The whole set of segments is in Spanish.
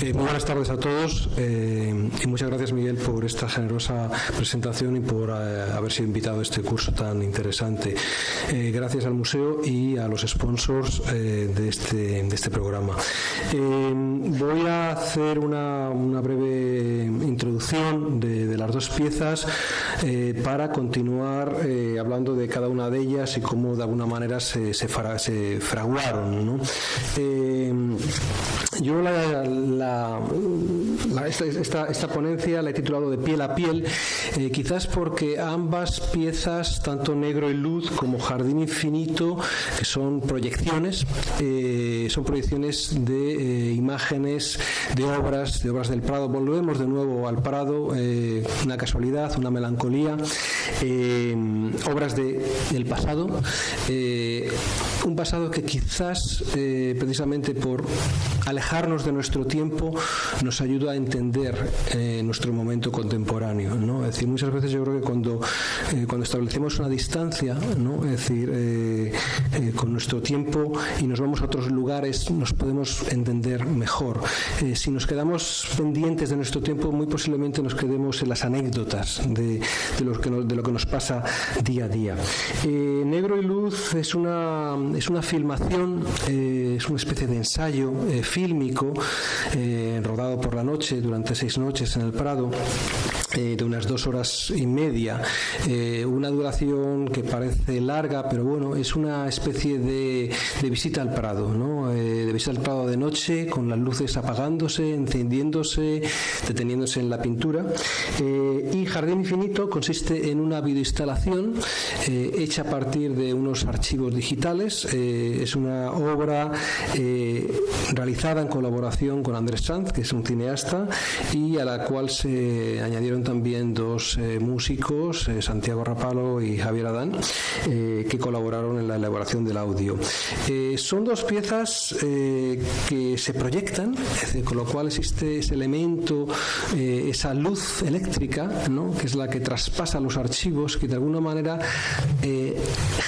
Muy buenas tardes a todos y muchas gracias, Miguel, por esta generosa presentación y por haber sido invitado a este curso tan interesante. Gracias al museo y a los sponsors de este programa. Voy a hacer una breve introducción de las dos piezas para continuar hablando de cada una de ellas y cómo de alguna manera se fraguaron, ¿no? Yo esta ponencia la he titulado De piel a piel, quizás porque ambas piezas, tanto Negro y Luz como Jardín Infinito, que son proyecciones de imágenes de obras del Prado. Volvemos de nuevo al Prado, una casualidad, una melancolía, obras del pasado, un pasado que quizás precisamente por alejarnos de nuestro tiempo nos ayuda a entender nuestro momento contemporáneo, ¿no? Es decir, muchas veces yo creo que cuando establecemos una distancia, ¿no? Es decir, con nuestro tiempo y nos vamos a otros lugares, nos podemos entender mejor. Si nos quedamos pendientes de nuestro tiempo, muy posiblemente nos quedemos en las anécdotas de lo que nos pasa día a día. Negro y Luz es una filmación, es una especie de ensayo fílmico rodado por la noche durante 6 noches en el Prado, de unas 2 horas y media, una duración que parece larga, pero bueno, es una especie de visita al Prado, ¿no? De visita al Prado de noche, con las luces apagándose, encendiéndose, deteniéndose en la pintura. Y Jardín Infinito consiste en una videoinstalación hecha a partir de unos archivos digitales. Es una obra realizada en colaboración con Andrés Sanz, que es un cineasta, y a la cual se añadieron también 2 músicos, Santiago Rapalo y Javier Adán, que colaboraron en la elaboración del audio. Son 2 piezas que se proyectan, es decir, con lo cual existe ese elemento, esa luz eléctrica, ¿no? Que es la que traspasa los archivos, que de alguna manera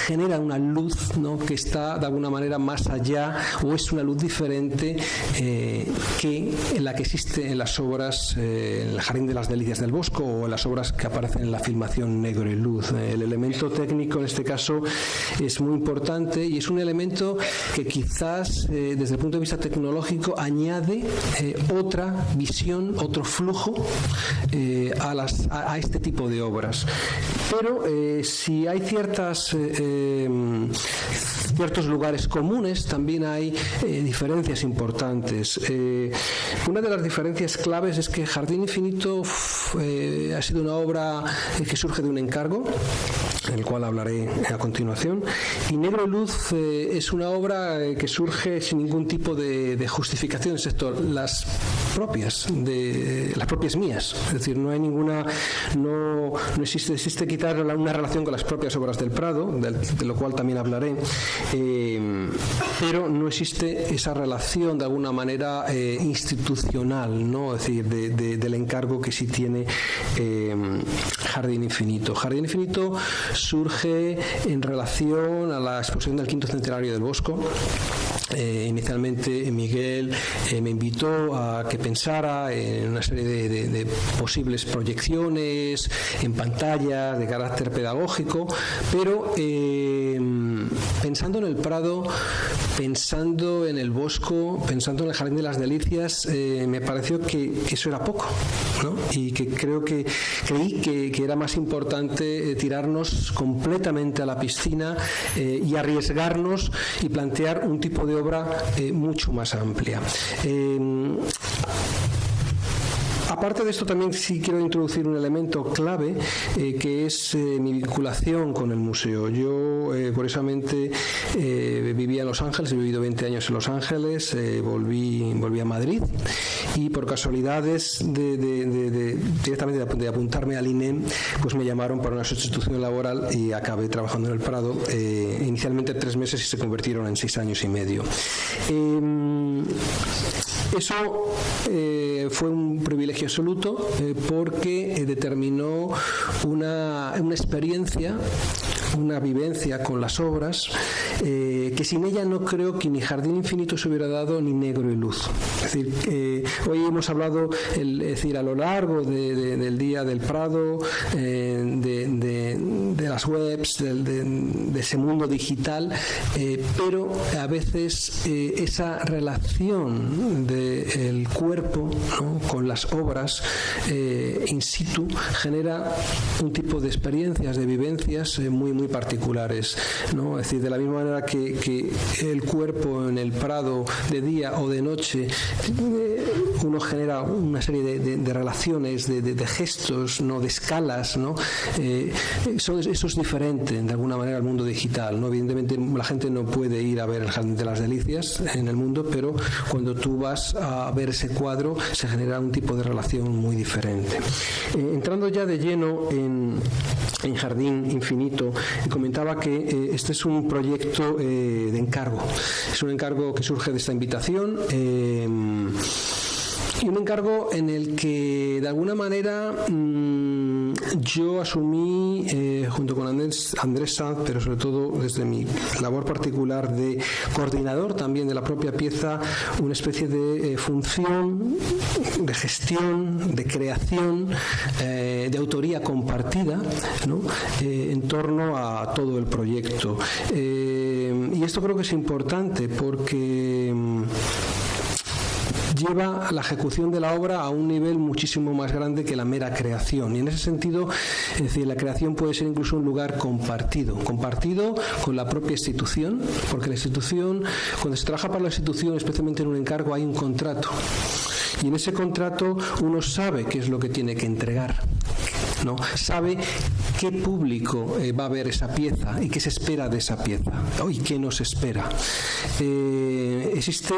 genera una luz, ¿no? Que está de alguna manera más allá, o es una luz diferente que en la que existe en las obras, en el Jardín de las Delicias del Bosco, o en las obras que aparecen en la filmación Negro y Luz. El elemento técnico en este caso es muy importante y es un elemento que quizás desde el punto de vista tecnológico añade otra visión, otro flujo a este tipo de obras. Pero si hay ciertos lugares comunes, también hay diferencias importantes. Una de las diferencias claves es que Jardín Infinito ha sido una obra que surge de un encargo, el cual hablaré a continuación, y Negro y Luz es una obra que surge sin ningún tipo de justificación, excepto las propias mías. Es decir, no hay ninguna, no existe quitar una relación con las propias obras del Prado, de lo cual también hablaré, pero no existe esa relación de alguna manera institucional, ¿no? Es decir, del encargo que sí tiene Jardín Infinito. Jardín Infinito surge en relación a la exposición del 5º centenario del Bosco. Inicialmente Miguel me invitó a que pensara en una serie de posibles proyecciones en pantalla de carácter pedagógico, pero pensando en el Prado, pensando en el Bosco, pensando en el Jardín de las Delicias, me pareció que eso era poco, ¿no? Y que creí que era más importante tirarnos completamente a la piscina y arriesgarnos y plantear un tipo de obra mucho más amplia. Aparte de esto, también sí quiero introducir un elemento clave que es mi vinculación con el museo. Yo, curiosamente, vivía en Los Ángeles, he vivido 20 años en Los Ángeles, volví a Madrid y por casualidades directamente de apuntarme al INEM, pues me llamaron para una sustitución laboral y acabé trabajando en el Prado, inicialmente 3 meses y se convirtieron en 6 años y medio. Eso fue un privilegio absoluto porque determinó una experiencia una vivencia con las obras que sin ella no creo que ni Jardín Infinito se hubiera dado ni Negro y Luz. Es decir, hoy hemos hablado a lo largo del Día del Prado, de las webs, de ese mundo digital, pero a veces esa relación del cuerpo, ¿no?, con las obras in situ genera un tipo de experiencias, de vivencias muy, muy particulares, ¿no? Es decir, de la misma manera que el cuerpo en el Prado de día o de noche, uno genera una serie de relaciones, de gestos, ¿no?, de escalas, ¿no? Eso es diferente de alguna manera al mundo digital, ¿no? Evidentemente la gente no puede ir a ver el Jardín de las Delicias en el mundo, pero cuando tú vas a ver ese cuadro se genera un tipo de relación muy diferente. Entrando ya de lleno en Jardín Infinito, comentaba que este es un proyecto de encargo. Es un encargo que surge de esta invitación. Y un encargo en el que de alguna manera yo asumí junto con Andrés Sanz, pero sobre todo desde mi labor particular de coordinador también de la propia pieza, una especie de función de gestión, de creación, de autoría compartida, ¿no?, en torno a todo el proyecto. Y esto creo que es importante porque lleva la ejecución de la obra a un nivel muchísimo más grande que la mera creación, y en ese sentido, es decir, la creación puede ser incluso un lugar compartido con la propia institución, porque la institución, cuando se trabaja para la institución, especialmente en un encargo, hay un contrato, y en ese contrato uno sabe qué es lo que tiene que entregar, ¿no? Sabe qué público va a ver esa pieza y qué se espera de esa pieza, y qué nos espera. Existe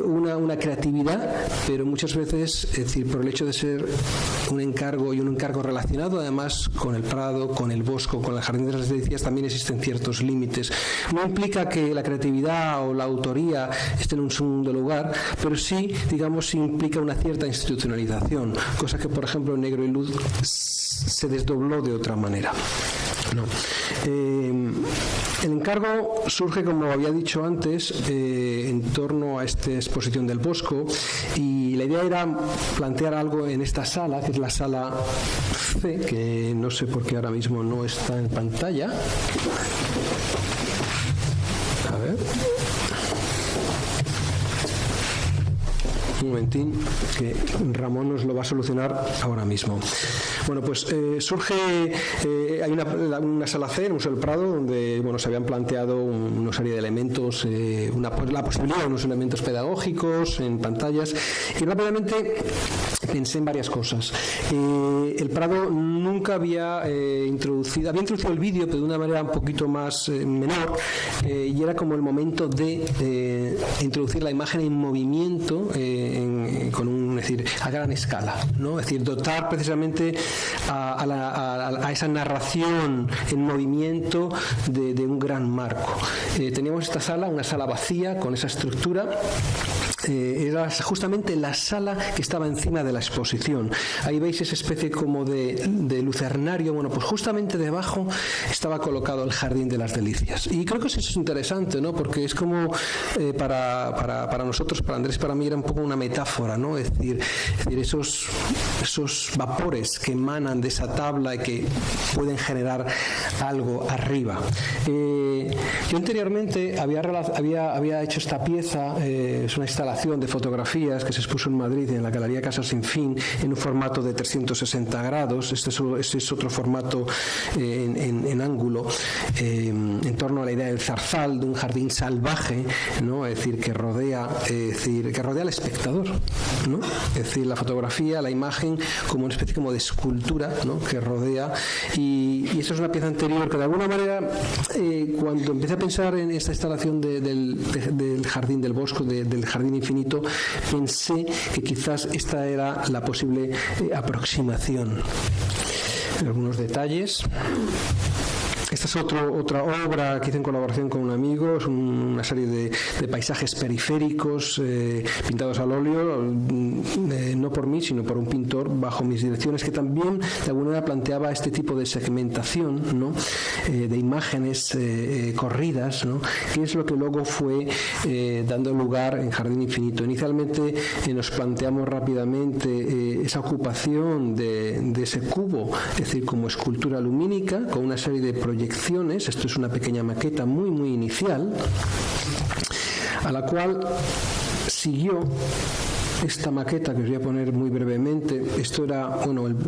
una creatividad, pero muchas veces, es decir, por el hecho de ser un encargo y un encargo relacionado además con el Prado, con el Bosco, con el Jardín de las Delicias, también existen ciertos límites. No implica que la creatividad o la autoría esté en un segundo lugar, pero sí, digamos, implica una cierta institucionalización, cosa que, por ejemplo, en Negro y Luz se desdobló de otra manera, ¿no? El encargo surge, como había dicho antes, en torno a esta exposición del Bosco, y la idea era plantear algo en esta sala, que es la sala C, que no sé por qué ahora mismo no está en pantalla. A ver. Un momentín, que Ramón nos lo va a solucionar ahora mismo. Bueno, pues surge, hay una sala C en el Museo del Prado donde, bueno, se habían planteado una serie de elementos, la posibilidad de unos elementos pedagógicos en pantallas, y rápidamente pensé en varias cosas. El Prado nunca había introducido el vídeo, pero de una manera un poquito más menor, y era como el momento de introducir la imagen en movimiento, es decir, a gran escala, ¿no? Es decir, dotar precisamente a esa narración en movimiento de un gran marco. Teníamos esta sala, una sala vacía con esa estructura. Era justamente la sala que estaba encima de la exposición. Ahí veis esa especie como de lucernario. Bueno, pues justamente debajo estaba colocado el Jardín de las Delicias. Y creo que eso es interesante, ¿no? Porque es como para nosotros, para Andrés, para mí era un poco una metáfora, ¿no? Es decir esos vapores que emanan de esa tabla y que pueden generar algo arriba. Yo anteriormente había hecho esta pieza, es una instalación de fotografías que se expuso en Madrid en la Galería Casa Sin Fin en un formato de 360 grados. Este es otro formato en ángulo, en torno a la idea del zarzal, de un jardín salvaje, ¿no? Es decir, que rodea al espectador, ¿no? Es decir, la fotografía, la imagen como una especie como de escultura, ¿no?, que rodea, y eso es una pieza anterior que de alguna manera, cuando empecé a pensar en esta instalación del Jardín del Bosco, del Jardín Infinito, pensé que quizás esta era la posible aproximación. Algunos detalles. Esta es otra obra que hice en colaboración con un amigo, es una serie de paisajes periféricos pintados al óleo, no por mí, sino por un pintor bajo mis direcciones, que también de alguna manera planteaba este tipo de segmentación, ¿no? De imágenes corridas, ¿no? Que es lo que luego fue dando lugar en Jardín Infinito. Inicialmente nos planteamos rápidamente esa ocupación de ese cubo, es decir, como escultura lumínica, con una serie de proyecciones. Esto es una pequeña maqueta muy inicial, a la cual siguió esta maqueta que os voy a poner muy brevemente. Esto era,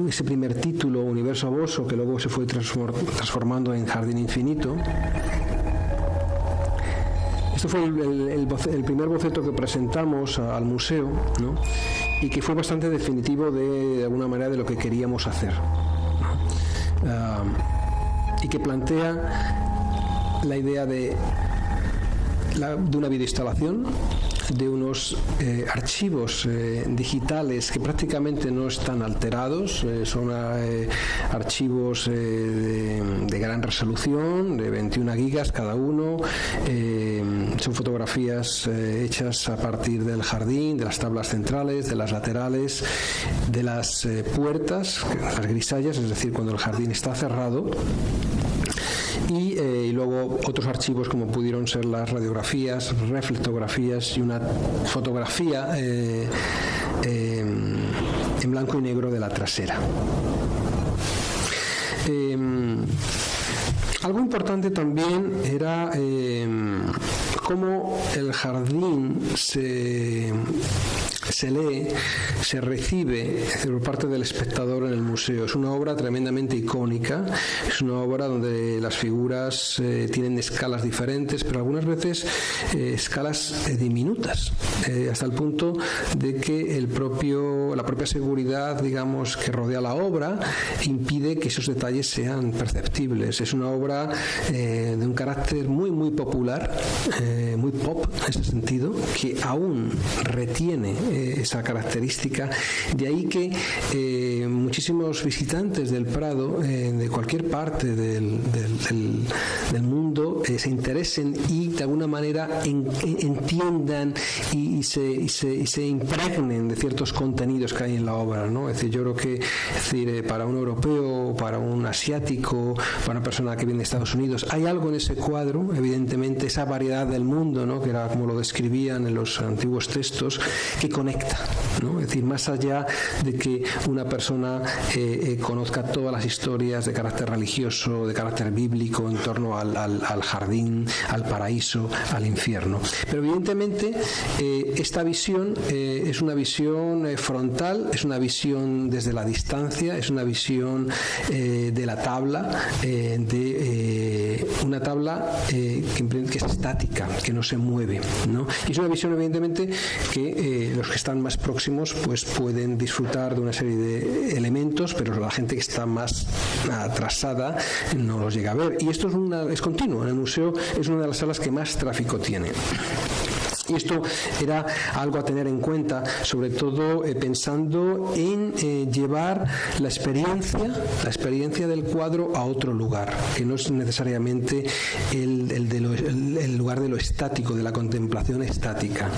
ese primer título, Universo Boso, que luego se fue transformando en Jardín Infinito. Esto fue el primer boceto que presentamos al museo, ¿no? Y que fue bastante definitivo de alguna manera de lo que queríamos hacer, ¿no? Y que plantea la idea de una videoinstalación, de unos archivos digitales que prácticamente no están alterados, son archivos de gran resolución, de 21 gigas cada uno, son fotografías hechas a partir del jardín, de las tablas centrales, de las laterales, de las puertas, las grisallas, es decir, cuando el jardín está cerrado. Y luego otros archivos como pudieron ser las radiografías, reflectografías y una fotografía en blanco y negro de la trasera. Algo importante también era cómo el jardín se lee, se recibe por parte del espectador en el museo. Es una obra tremendamente icónica, es una obra donde las figuras tienen escalas diferentes, pero algunas veces escalas diminutas, hasta el punto de que la propia seguridad, digamos, que rodea la obra impide que esos detalles sean perceptibles. Es una obra de un carácter muy popular, muy pop en ese sentido, que aún retiene esa característica. De ahí que muchísimos visitantes del Prado, de cualquier parte del mundo, se interesen y de alguna manera entiendan y se impregnen de ciertos contenidos que hay en la obra, ¿no? Es decir, yo creo que para un europeo, para un asiático, para una persona que viene de Estados Unidos, hay algo en ese cuadro, evidentemente, esa variedad del mundo, ¿no? Que era como lo describían en los antiguos textos, que conecta, ¿no? Es decir, más allá de que una persona conozca todas las historias de carácter religioso, de carácter bíblico en torno al jardín, al paraíso, al infierno. Pero evidentemente esta visión es una visión frontal, es una visión desde la distancia, es una visión de la tabla, de una tabla que es estática, que no se mueve, ¿no? Y es una visión evidentemente que los que están más próximos pues pueden disfrutar de una serie de elementos, pero la gente que está más atrasada no los llega a ver. Y esto es continuo. En el museo es una de las salas que más tráfico tiene. Y esto era algo a tener en cuenta, sobre todo pensando en llevar la experiencia del cuadro a otro lugar, que no es necesariamente el lugar de lo estático, de la contemplación estática.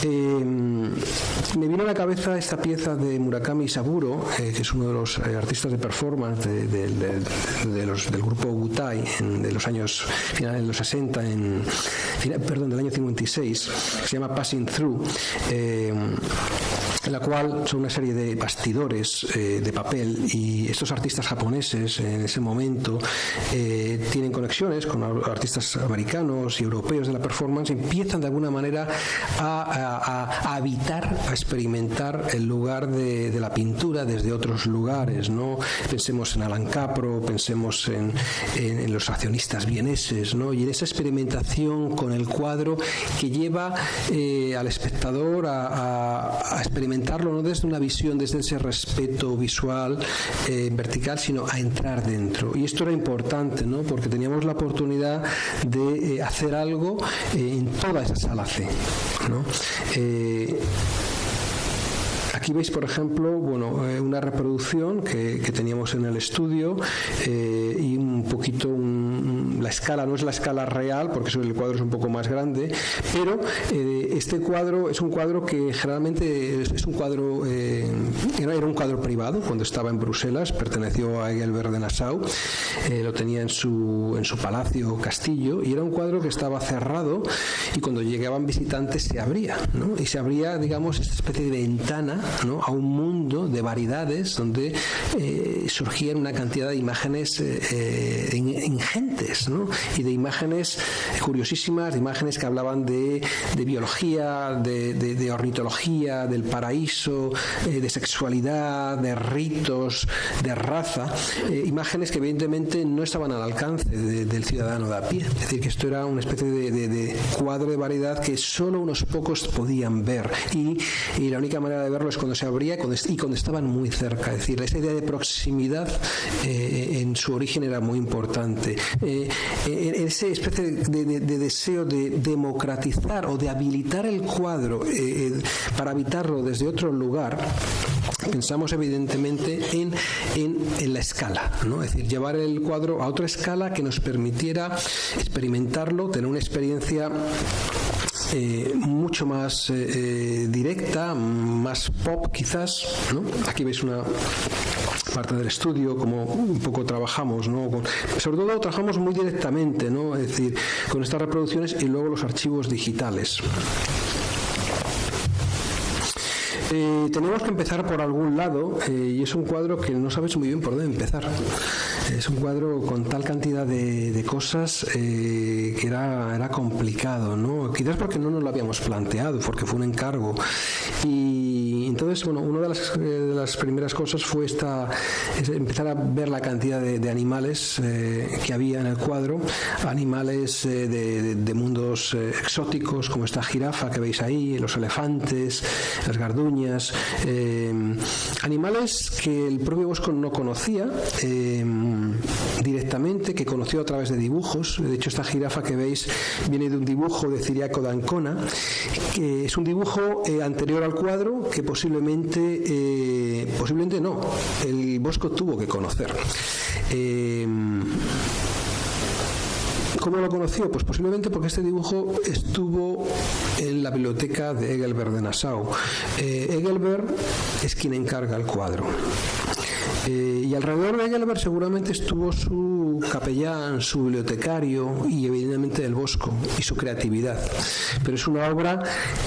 Me vino a la cabeza esta pieza de Murakami Isaburo, que es uno de los artistas de performance del grupo Wutai de los años finales de los 60, del año 56, que se llama Passing Through, en la cual son una serie de bastidores de papel, y estos artistas japoneses en ese momento tienen conexiones con artistas americanos y europeos de la performance, empiezan de alguna manera a habitar, a experimentar el lugar de la pintura desde otros lugares, ¿no? Pensemos en Alan Capro, pensemos en los accionistas vieneses, ¿no? Y en esa experimentación con el cuadro que lleva al espectador a experimentarlo no desde una visión, desde ese respeto visual vertical, sino a entrar dentro. Y esto era importante, ¿no? Porque teníamos la oportunidad de hacer algo en toda esa sala C, ¿no? Aquí veis, por ejemplo, una reproducción que teníamos en el estudio y un poquito la escala, no es la escala real porque el cuadro es un poco más grande, pero este cuadro es un cuadro que generalmente es un cuadro, era un cuadro privado cuando estaba en Bruselas, perteneció a Engelbert de Nassau, lo tenía en su palacio castillo, y era un cuadro que estaba cerrado, y cuando llegaban visitantes se abría, ¿no? Y se abría, digamos, esta especie de ventana, ¿no?, a un mundo de variedades donde surgían una cantidad de imágenes ingentes, ¿no?, y de imágenes curiosísimas, de imágenes que hablaban de biología, de ornitología, del paraíso, de sexualidad, de ritos, de raza, imágenes que evidentemente no estaban al alcance del ciudadano de a pie. Es decir, que esto era una especie de cuadro de variedad que solo unos pocos podían ver, y la única manera de verlo es cuando se abría y cuando estaban muy cerca. Es decir, esa idea de proximidad en su origen era muy importante. Esa especie de deseo de democratizar o de habilitar el cuadro para habitarlo desde otro lugar, pensamos evidentemente en la escala, ¿no? Es decir, llevar el cuadro a otra escala que nos permitiera experimentarlo, tener una experiencia mucho más directa, más pop quizás, ¿no? Aquí veis una parte del estudio, como un poco trabajamos, ¿no? Sobre todo trabajamos muy directamente, ¿no? Es decir, con estas reproducciones y luego los archivos digitales. Tenemos que empezar por algún lado, y es un cuadro que no sabes muy bien por dónde empezar. Es un cuadro con tal cantidad de cosas que era complicado, ¿no? Quizás porque no nos lo habíamos planteado, porque fue un encargo. Y entonces, una de las primeras cosas fue es empezar a ver la cantidad de animales que había en el cuadro, animales de mundos exóticos, como esta jirafa que veis ahí, los elefantes, las garduñas, animales que el propio Bosco no conocía directamente, que conoció a través de dibujos. De hecho, esta jirafa que veis viene de un dibujo de Ciriaco d'Ancona, que es un dibujo anterior al cuadro que posiblemente no, el Bosco tuvo que conocer. ¿Cómo lo conoció? Pues posiblemente porque este dibujo estuvo en la biblioteca de Engelbert de Nassau. Engelbert es quien encarga el cuadro. Y alrededor de Engelbert seguramente estuvo su capellán, su bibliotecario y evidentemente el Bosco y su creatividad. Pero es una obra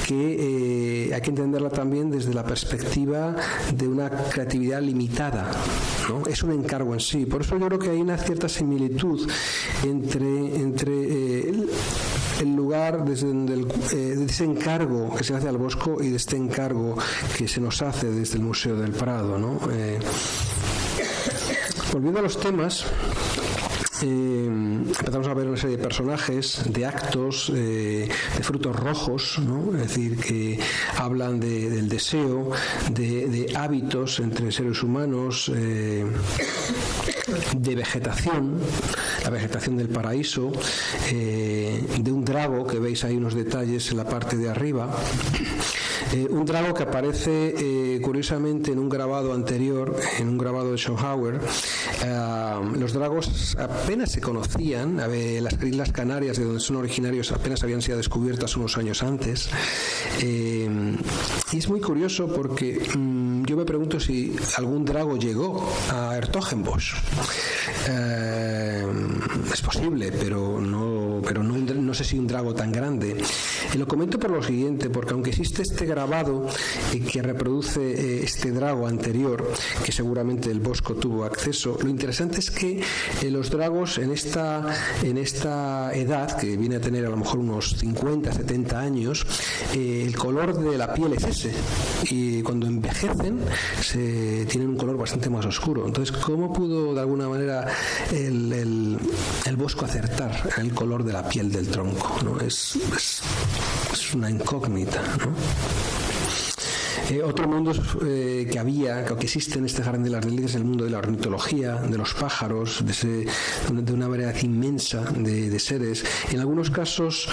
que hay que entenderla también desde la perspectiva de una creatividad limitada, ¿no? Es un encargo en sí. Por eso yo creo que hay una cierta similitud entre el lugar desde donde de ese encargo que se hace al Bosco y de este encargo que se nos hace desde el Museo del Prado, ¿no? Volviendo a los temas, empezamos a ver una serie de personajes, de actos, de frutos rojos, ¿no? Es decir, que hablan del deseo, de hábitos entre seres humanos, de vegetación, la vegetación del paraíso, de un drago, que veis ahí unos detalles en la parte de arriba. Un drago que aparece curiosamente en un grabado anterior, en un grabado de Schönhauer. Los dragos apenas se conocían, las Islas Canarias, de donde son originarios, apenas habían sido descubiertas unos años antes. Y es muy curioso porque yo me pregunto si algún drago llegó a 's-Hertogenbosch. Es posible, pero no sé si un drago tan grande. Y lo comento por lo siguiente, porque aunque existe este grabado que reproduce este drago anterior, que seguramente el Bosco tuvo acceso, lo interesante es que los dragos en esta edad, que viene a tener a lo mejor unos 50, 70 años, el color de la piel es ese, y cuando envejecen tienen un color bastante más oscuro. Entonces, ¿cómo pudo de alguna manera el Bosco acertar el color de la piel del tronco, ¿no? Es una incógnita, ¿no? Otro mundo que existe en este Jardín de las Delicias es el mundo de la ornitología, de los pájaros, de una variedad inmensa de seres. En algunos casos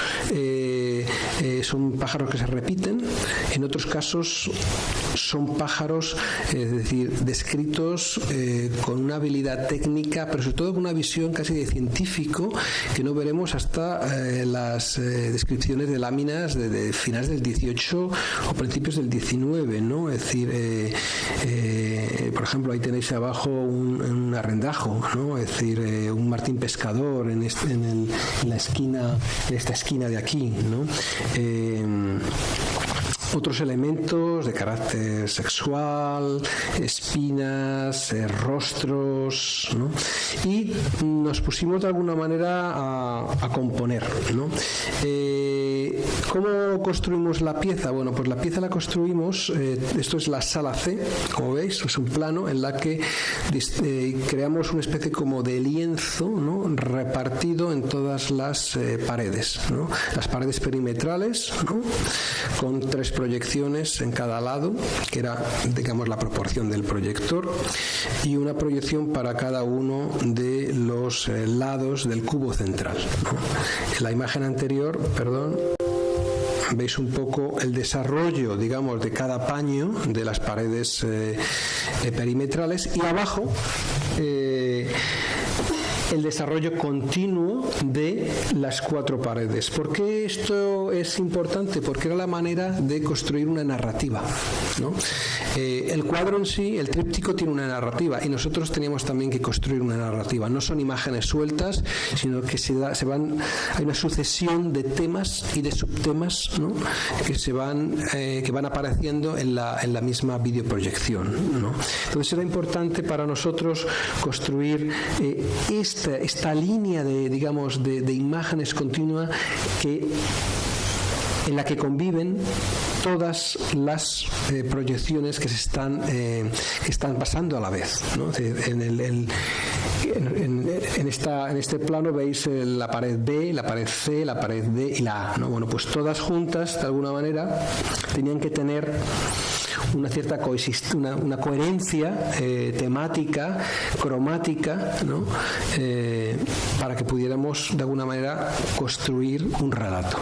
son pájaros que se repiten, En otros casos son pájaros, es decir, descritos con una habilidad técnica, pero sobre todo con una visión casi de científico, que no veremos hasta las descripciones de láminas de finales del 18 o principios del 19, ¿no? Es decir, por ejemplo, ahí tenéis abajo un arrendajo, ¿no? Es decir, un martín pescador en la esquina, en esta esquina de aquí, ¿no? Otros elementos de carácter sexual, espinas, rostros, ¿no? Y nos pusimos de alguna manera a componer, ¿no? ¿Cómo construimos la pieza? Bueno, pues la pieza la construimos, esto es la sala C, como veis, es un plano en la que creamos una especie como de lienzo, ¿no? Repartido en todas las paredes, ¿no? Las paredes perimetrales, ¿no? Con 3 proyecciones en cada lado, que era, digamos, la proporción del proyector, y una proyección para cada uno de los lados del cubo central, ¿no? En la imagen anterior, veis un poco el desarrollo, digamos, de cada paño de las paredes perimetrales, y abajo el desarrollo continuo de las 4 paredes. ¿Por qué esto es importante? Porque era la manera de construir una narrativa, ¿no? El cuadro en sí, el tríptico, tiene una narrativa, y nosotros teníamos también que construir una narrativa. No son imágenes sueltas, sino que hay una sucesión de temas y de subtemas, ¿no? que van apareciendo en la misma videoproyección, ¿no? Entonces era importante para nosotros construir esta línea de imágenes continua en la que conviven todas las proyecciones que están pasando a la vez, ¿no? En este plano veis la pared B, la pared C, la pared D y la A, ¿no? Bueno, pues todas juntas, de alguna manera, tenían que tener una cierta una coherencia temática, cromática, ¿no? Para que pudiéramos de alguna manera construir un relato.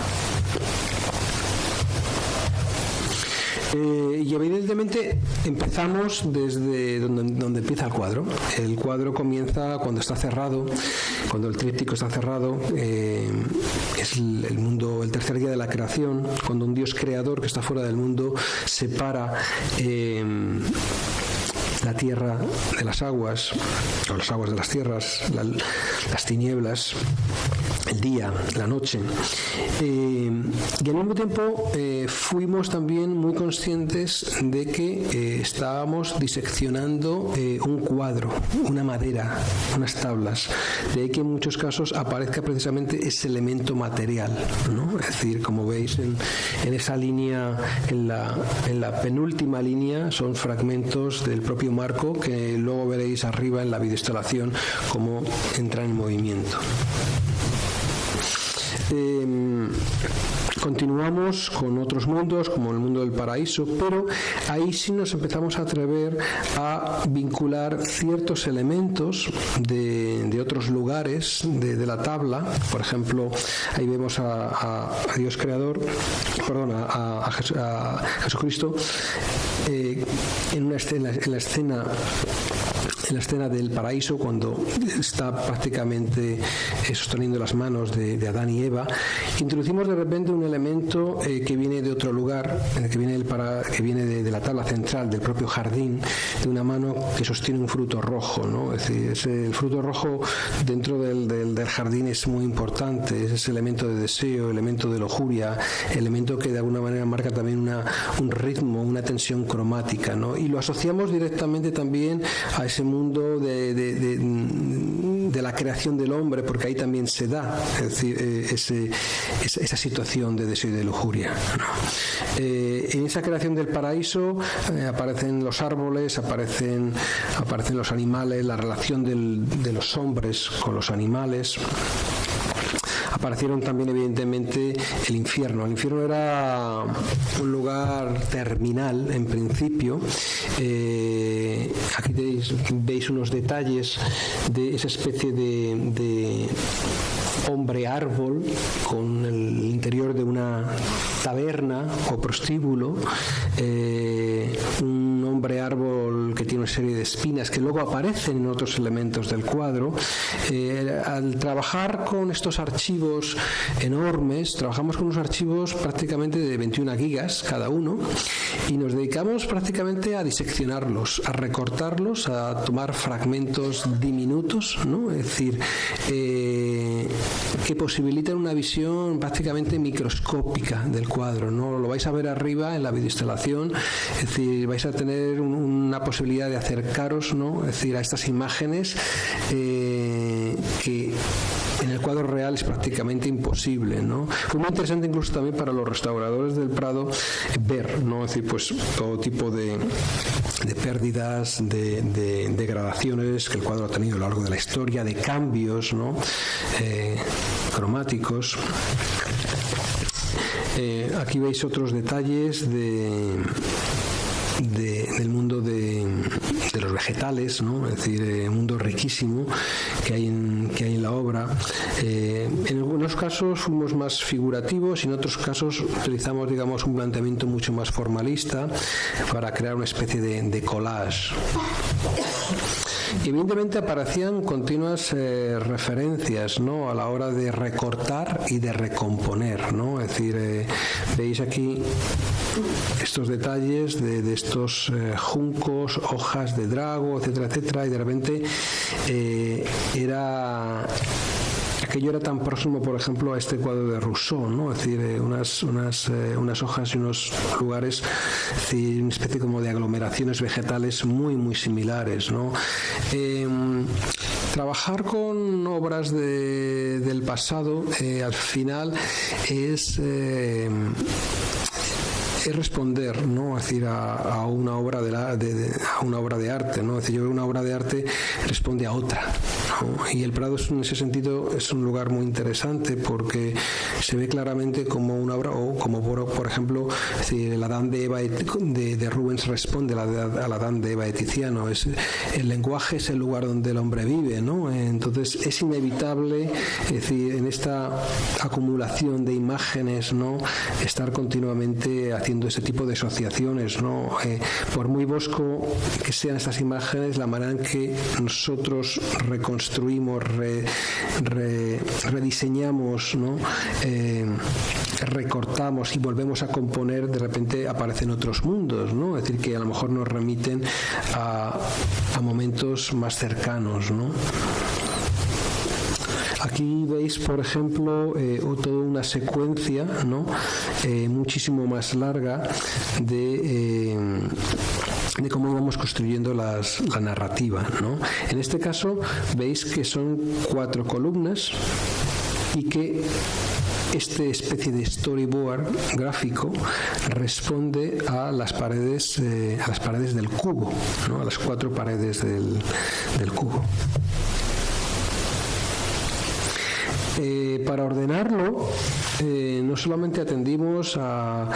Y evidentemente empezamos desde donde empieza el cuadro. El cuadro comienza cuando está cerrado, cuando el tríptico está cerrado. Es el mundo, el tercer día de la creación, cuando un Dios creador que está fuera del mundo separa la tierra de las aguas, o las aguas de las tierras, las tinieblas, el día, la noche. Y al mismo tiempo fuimos también muy conscientes de que estábamos diseccionando un cuadro, una madera, unas tablas. De ahí que en muchos casos aparezca precisamente ese elemento material, ¿no? Es decir, como veis en esa línea, en la penúltima línea, son fragmentos del propio marco que luego veréis arriba en la videoinstalación cómo entra en movimiento. Continuamos con otros mundos, como el mundo del paraíso, pero ahí sí nos empezamos a atrever a vincular ciertos elementos de otros lugares de la tabla. Por ejemplo, ahí vemos a Dios creador, a Jesucristo en la escena del paraíso, cuando está prácticamente sosteniendo las manos de Adán y Eva. Introducimos de repente un elemento que viene de otro lugar, que viene de la tabla central del propio jardín, de una mano que sostiene un fruto rojo, ¿no? Es decir, el fruto rojo dentro del jardín es muy importante, es ese elemento de deseo, elemento de lujuria, elemento que de alguna manera marca también un ritmo, una tensión cromática, ¿no? Y lo asociamos directamente también a ese mundo de la creación del hombre, porque ahí también se da, es decir, esa situación de deseo y de lujuria, ¿no? En esa creación del paraíso aparecen los árboles, aparecen los animales, la relación de los hombres con los animales. Aparecieron también, evidentemente, el infierno. El infierno era un lugar terminal, en principio. Aquí veis unos detalles de esa especie de hombre árbol con el interior de una taberna o prostíbulo, un hombre árbol que tiene una serie de espinas que luego aparecen en otros elementos del cuadro. Al trabajar con estos archivos enormes, trabajamos con unos archivos prácticamente de 21 gigas cada uno y nos dedicamos prácticamente a diseccionarlos, a recortarlos, a tomar fragmentos diminutos, ¿no? Es decir, que posibilitan una visión prácticamente microscópica del cuadro, ¿no? Lo vais a ver arriba en la videoinstalación, es decir, vais a tener una posibilidad de acercaros, ¿no? Es decir, a estas imágenes que en el cuadro real es prácticamente imposible, ¿no? Fue muy interesante incluso también para los restauradores del Prado ver, ¿no? Es decir, pues todo tipo de pérdidas, de degradaciones que el cuadro ha tenido a lo largo de la historia, de cambios, ¿no? Cromáticos. Aquí veis otros detalles del mundo de los vegetales, ¿no? Es decir, un mundo riquísimo que hay en la obra. En algunos casos fuimos más figurativos y en otros casos utilizamos, digamos, un planteamiento mucho más formalista para crear una especie de collage. Evidentemente aparecían continuas referencias, ¿no? A la hora de recortar y de recomponer, ¿no? Es decir, veis aquí estos detalles de estos juncos, hojas de drago, etcétera, etcétera, y de repente aquello era tan próximo, por ejemplo, a este cuadro de Rousseau, ¿no? Es decir, unas hojas y unos lugares, es decir, una especie como de aglomeraciones vegetales muy, muy similares, ¿no? Trabajar con obras del pasado, al final es responder, ¿no? Es decir, a una obra a una obra de arte, ¿no? Es decir, yo creo que una obra de arte responde a otra, ¿no? Y el Prado en ese sentido es un lugar muy interesante porque se ve claramente como una obra, o como por ejemplo, es decir, el Adán de Eva de Rubens responde al Adán de Eva de Tiziano. El lenguaje es el lugar donde el hombre vive, ¿no? Entonces es inevitable, es decir, en esta acumulación de imágenes, ¿no? Estar continuamente haciendo ese tipo de asociaciones, ¿no? Por muy bosco que sean estas imágenes, la manera en que nosotros reconstruimos, rediseñamos, ¿no? Recortamos y volvemos a componer, de repente aparecen otros mundos, ¿no? Es decir, que a lo mejor nos remiten a momentos más cercanos, ¿no? Aquí veis, por ejemplo, toda una secuencia, ¿no? Muchísimo más larga de cómo vamos construyendo la narrativa, ¿no? En este caso veis que son 4 columnas y que esta especie de storyboard gráfico responde a las paredes del cubo, ¿no? A las 4 paredes del cubo. Para ordenarlo, no solamente atendimos a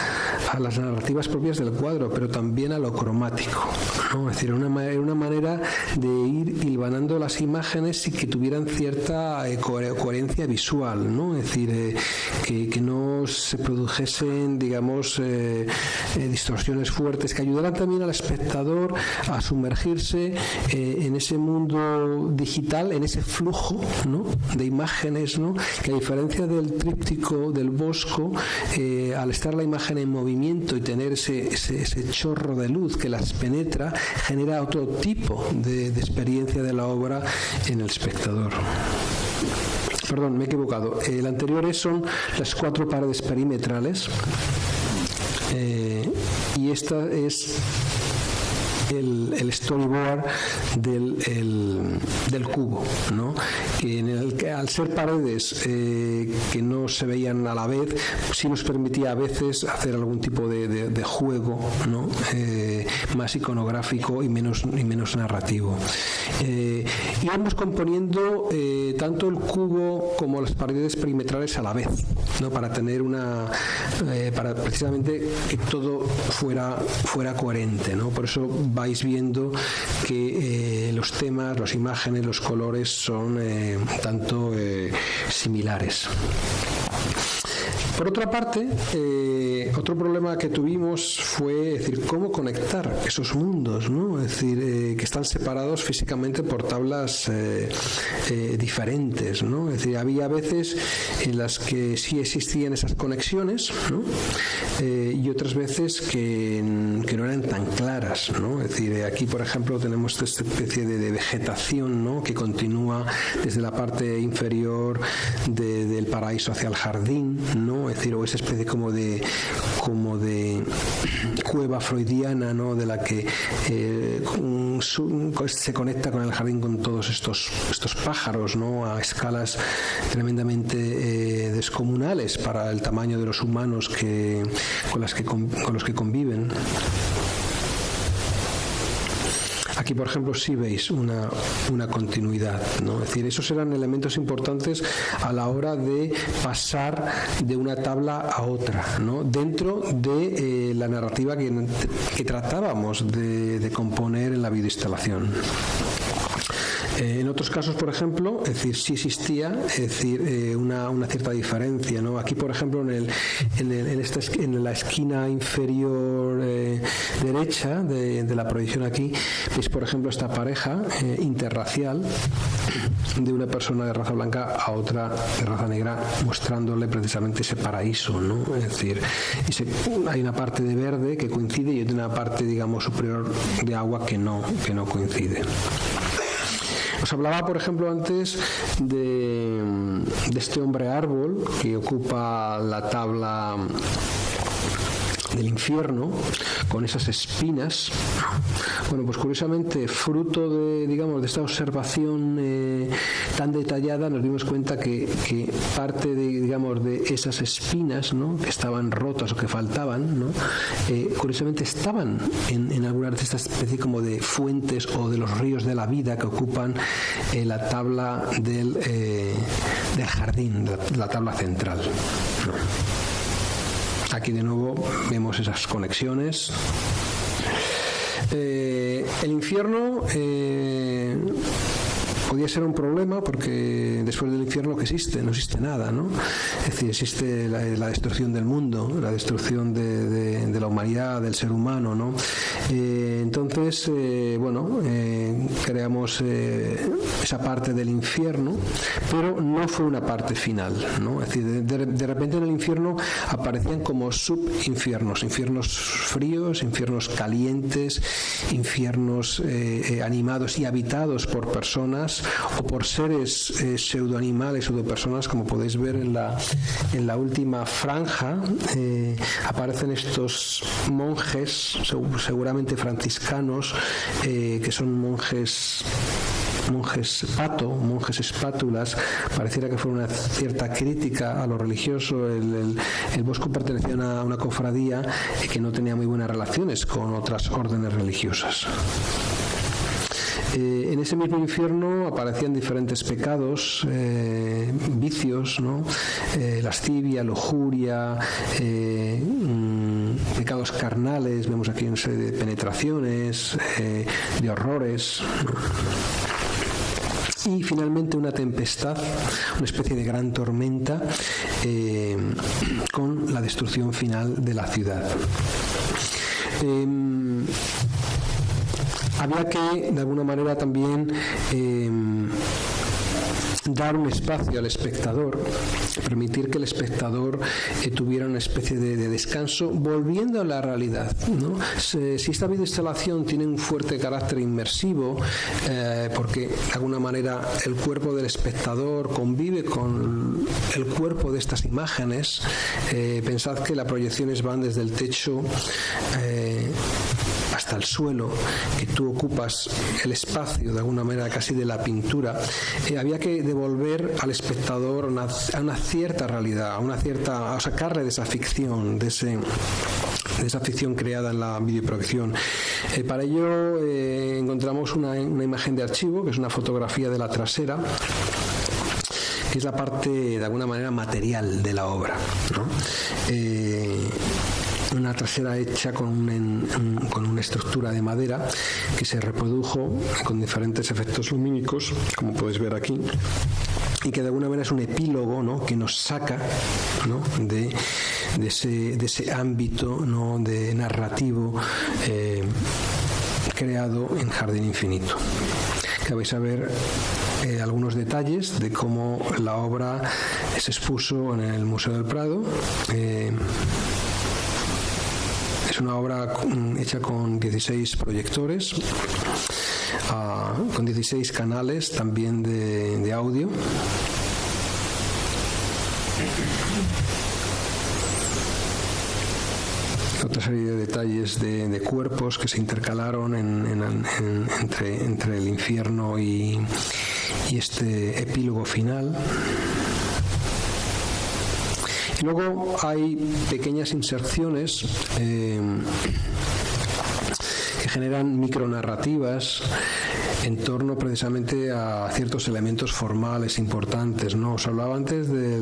las narrativas propias del cuadro, pero también a lo cromático, ¿no? Es decir, una manera de ir hilvanando las imágenes y que tuvieran cierta coherencia visual, ¿no? Es decir, que no se produjesen, digamos, distorsiones fuertes, que ayudaran también al espectador a sumergirse en ese mundo digital, en ese flujo, ¿no? De imágenes, ¿no? Que a diferencia del tríptico del Bosco, al estar la imagen en movimiento y tener ese chorro de luz que las penetra, genera otro tipo de experiencia de la obra en el espectador. Perdón, me he equivocado. El anterior son las 4 paredes perimetrales y esta es el storyboard del cubo, ¿no? En el que, al ser paredes que no se veían a la vez, sí nos permitía a veces hacer algún tipo de juego, ¿no? Más iconográfico y menos narrativo. Íbamos componiendo tanto el cubo como las paredes perimetrales a la vez, ¿no? Para tener para precisamente que todo fuera coherente, ¿no? Por eso vais viendo que los temas, las imágenes, los colores son tanto similares. Por otra parte, otro problema que tuvimos fue, es decir, cómo conectar esos mundos, ¿no? Es decir, que están separados físicamente por tablas diferentes, ¿no? Es decir, había veces en las que sí existían esas conexiones, ¿no? Y otras veces que no eran tan claras, ¿no? Es decir, aquí, por ejemplo, tenemos esta especie de vegetación, ¿no? Que continúa desde la parte inferior del paraíso hacia el jardín, ¿no? Es decir, o esa especie como de cueva freudiana, ¿no? De la que se conecta con el jardín con todos estos pájaros, ¿no? A escalas tremendamente descomunales para el tamaño de los humanos con los que conviven. Aquí, por ejemplo, sí veis una continuidad, ¿no? Es decir, esos eran elementos importantes a la hora de pasar de una tabla a otra, ¿no? Dentro de la narrativa que tratábamos de componer en la videoinstalación. En otros casos, por ejemplo, es decir, sí existía, es decir, una cierta diferencia, ¿no? Aquí, por ejemplo, en la esquina inferior derecha de la proyección aquí, veis, por ejemplo, esta pareja interracial de una persona de raza blanca a otra de raza negra, mostrándole precisamente ese paraíso, ¿no? Es decir, hay una parte de verde que coincide y hay una parte, digamos, superior de agua que no coincide. Os hablaba, por ejemplo, antes de este hombre árbol que ocupa la tabla del infierno con esas espinas. Bueno, pues curiosamente, fruto de esta observación tan detallada, nos dimos cuenta que parte de esas espinas, ¿no? Que estaban rotas o que faltaban, ¿no? Curiosamente estaban en algunas de estas especies como de fuentes o de los ríos de la vida que ocupan la tabla del jardín, la tabla central, ¿no? Aquí de nuevo vemos esas conexiones. El infierno podía ser un problema porque después del infierno ¿qué existe? No existe nada, ¿no? Es decir, existe la destrucción del mundo, la destrucción de la humanidad, del ser humano, ¿no? Entonces, creamos esa parte del infierno, pero no fue una parte final, ¿no? Es decir, de repente en el infierno aparecían como subinfiernos, infiernos fríos, infiernos calientes, infiernos animados y habitados por personas o por seres pseudoanimales, pseudopersonas, como podéis ver en la última franja. Aparecen estos monjes, seguramente franciscanos, que son monjes pato, monjes espátulas. Pareciera que fue una cierta crítica a lo religioso. El Bosco pertenecía a una cofradía que no tenía muy buenas relaciones con otras órdenes religiosas. En ese mismo infierno aparecían diferentes pecados, vicios, ¿no? Lascivia, lujuria, pecados carnales, vemos aquí una serie de penetraciones, de horrores, ¿no? Y finalmente una tempestad, una especie de gran tormenta, con la destrucción final de la ciudad. Había que, de alguna manera, también dar un espacio al espectador, permitir que el espectador tuviera una especie de descanso, volviendo a la realidad, ¿no? Si esta videoinstalación tiene un fuerte carácter inmersivo, porque de alguna manera el cuerpo del espectador convive con el cuerpo de estas imágenes, pensad que las proyecciones van desde el techo hasta el suelo, que tú ocupas el espacio de alguna manera casi de la pintura. Había que devolver al espectador a una cierta realidad, a sacarle de esa ficción, de esa ficción creada en la videoproyección. Para ello encontramos una imagen de archivo, que es una fotografía de la trasera, que es la parte de alguna manera material de la obra, ¿no? una trasera hecha con una estructura de madera que se reprodujo con diferentes efectos lumínicos, como podéis ver aquí, y que de alguna manera es un epílogo, ¿no?, que nos saca, ¿no?, de ese ámbito, ¿no?, de narrativo creado en Jardín Infinito. Que vais a ver algunos detalles de cómo la obra se expuso en el Museo del Prado. Es una obra hecha con 16 proyectores, con 16 canales también de audio. Otra serie de detalles de cuerpos que se intercalaron entre el infierno y este epílogo final. Y luego hay pequeñas inserciones que generan micronarrativas en torno precisamente a ciertos elementos formales importantes, ¿no? Os hablaba antes de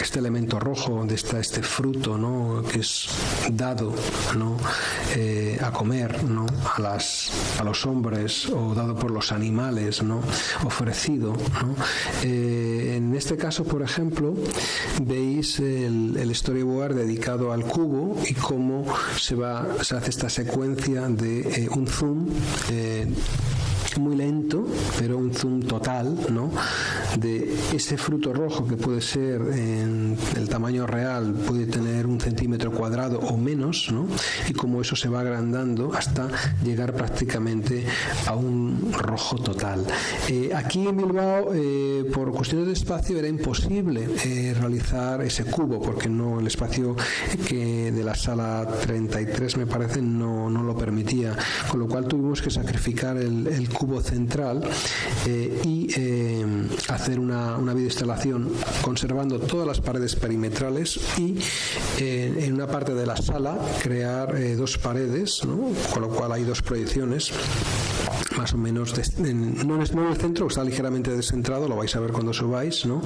este elemento rojo, de este fruto, ¿no?, que es dado, ¿no?, a comer, ¿no?, a los hombres, o dado por los animales, ¿no?, ofrecido, ¿no? En este caso, por ejemplo, veis el storyboard dedicado al cubo y cómo se hace esta secuencia de un zoom muy lento, pero un zoom total, ¿no?, de ese fruto rojo, que puede ser en el tamaño real, puede tener 1 centímetro cuadrado o menos, ¿no?, y cómo eso se va agrandando hasta llegar prácticamente a un rojo total. Aquí en Bilbao, por cuestiones de espacio, era imposible realizar ese cubo, porque no, el espacio que de la sala 33, me parece, no lo permitía, con lo cual tuvimos que sacrificar el cubo central y hacer una videoinstalación conservando todas las paredes perimetrales y en una parte de la sala crear 2 paredes, ¿no?, con lo cual hay 2 proyecciones más o menos, no en el centro, está ligeramente descentrado, lo vais a ver cuando subáis, ¿no?,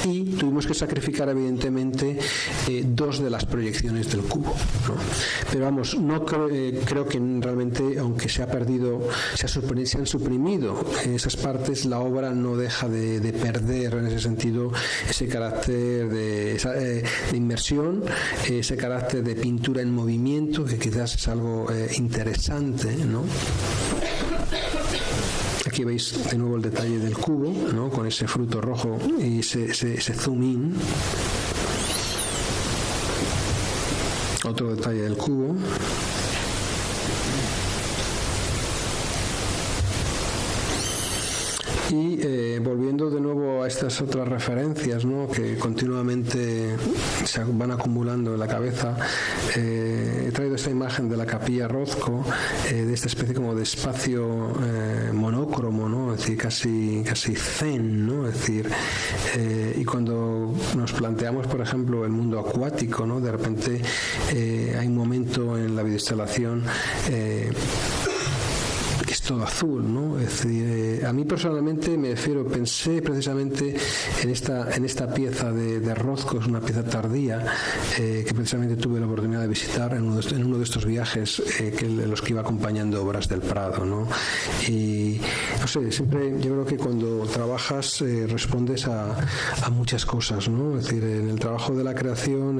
y tuvimos que sacrificar evidentemente 2 de las proyecciones del cubo, ¿no? Pero vamos, no creo que realmente, aunque se ha perdido, se han suprimido esas partes, la obra no deja de perder en ese sentido ese carácter de inmersión, ese carácter de pintura en movimiento, que quizás es algo interesante, ¿no? Aquí veis de nuevo el detalle del cubo, ¿no?, con ese fruto rojo y ese zoom in. Otro detalle del cubo. Y volviendo de nuevo a estas otras referencias, ¿no?, que continuamente se van acumulando en la cabeza, he traído esta imagen de la Capilla Rozco, de esta especie como de espacio monócromo, ¿no?, es decir, casi zen, ¿no?, es decir, y cuando nos planteamos, por ejemplo, el mundo acuático, ¿no?, de repente hay un momento en la videoinstalación que es todo azul, ¿no? Es decir, a mí personalmente pensé precisamente en esta pieza de Rozco, es una pieza tardía que precisamente tuve la oportunidad de visitar en uno de estos viajes los que iba acompañando Obras del Prado, ¿no? Y no sé, siempre yo creo que cuando trabajas respondes a muchas cosas, ¿no? Es decir, en el trabajo de la creación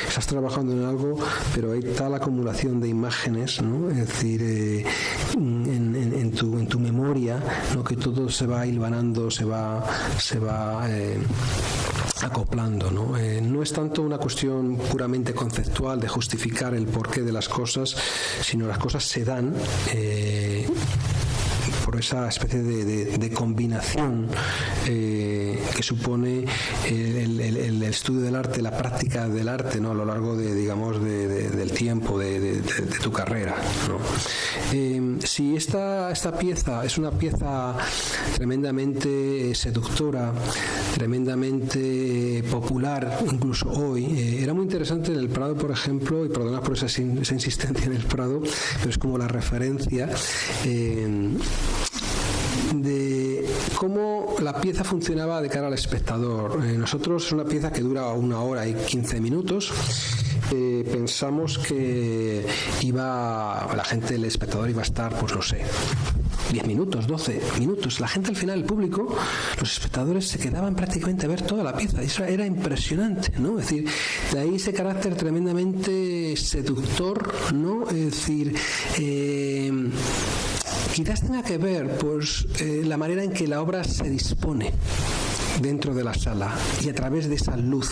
estás trabajando en algo, pero hay tal acumulación de imágenes, ¿no? Es decir, en tu memoria, ¿no?, que todo se va hilvanando, se va acoplando, ¿no? No es tanto una cuestión puramente conceptual de justificar el porqué de las cosas, sino las cosas se dan por esa especie de combinación que supone el estudio del arte, la práctica del arte, ¿no?, a lo largo del tiempo de tu carrera, ¿no? Si esta pieza es una pieza tremendamente seductora, tremendamente popular, incluso hoy, era muy interesante en el Prado, por ejemplo, y perdona por esa insistencia en el Prado, pero es como la referencia de cómo la pieza funcionaba de cara al espectador. Nosotros es una pieza que dura 1 hora y 15 minutos pensamos que la gente, el espectador iba a estar, pues no sé, 10 minutos, 12 minutos. La gente al final, el público, los espectadores se quedaban prácticamente a ver toda la pieza. Eso era impresionante, ¿no? Es decir, de ahí ese carácter tremendamente seductor, ¿no? Es decir, quizás tenga que ver pues la manera en que la obra se dispone dentro de la sala y a través de esa luz,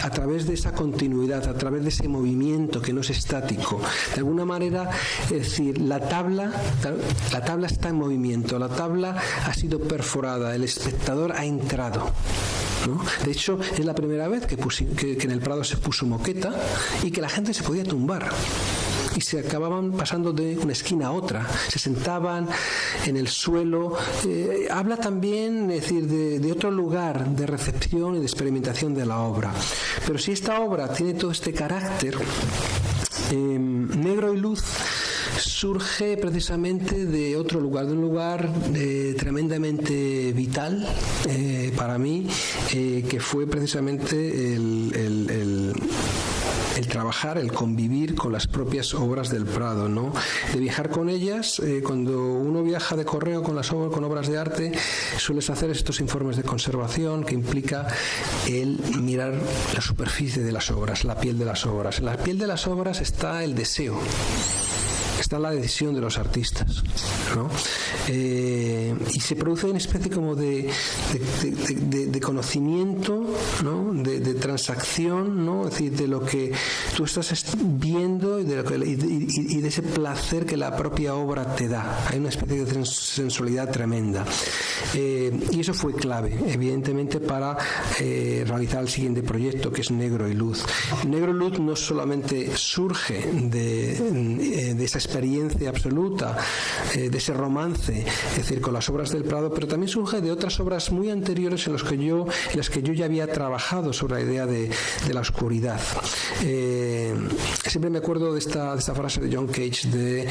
a través de esa continuidad, a través de ese movimiento que no es estático. De alguna manera, es decir, la tabla está en movimiento, la tabla ha sido perforada, el espectador ha entrado, ¿no? De hecho, es la primera vez que en el Prado se puso moqueta y que la gente se podía tumbar. Y se acababan pasando de una esquina a otra, se sentaban en el suelo. Habla también, es decir, de otro lugar de recepción y de experimentación de la obra. Pero si esta obra tiene todo este carácter, Negro y Luz surge precisamente de otro lugar, de un lugar tremendamente vital para mí, que fue precisamente el trabajar, el convivir con las propias obras del Prado, ¿no? De viajar con ellas. Cuando uno viaja de correo con obras de arte, sueles hacer estos informes de conservación que implica el mirar la superficie de las obras, la piel de las obras. En la piel de las obras está el deseo, está la decisión de los artistas, ¿no? Y se produce una especie como de conocimiento, ¿no? De transacción, ¿no? Es decir, de lo que tú estás viendo y de ese placer que la propia obra te da. Hay una especie de sensualidad tremenda. Y eso fue clave, evidentemente, para realizar el siguiente proyecto, que es Negro y Luz. Negro y Luz no solamente surge de esa experiencia absoluta, de ese romance, es decir, con las obras del Prado, pero también surge de otras obras muy anteriores en las que yo ya había trabajado sobre la idea de la oscuridad. Siempre me acuerdo de esta frase de John Cage de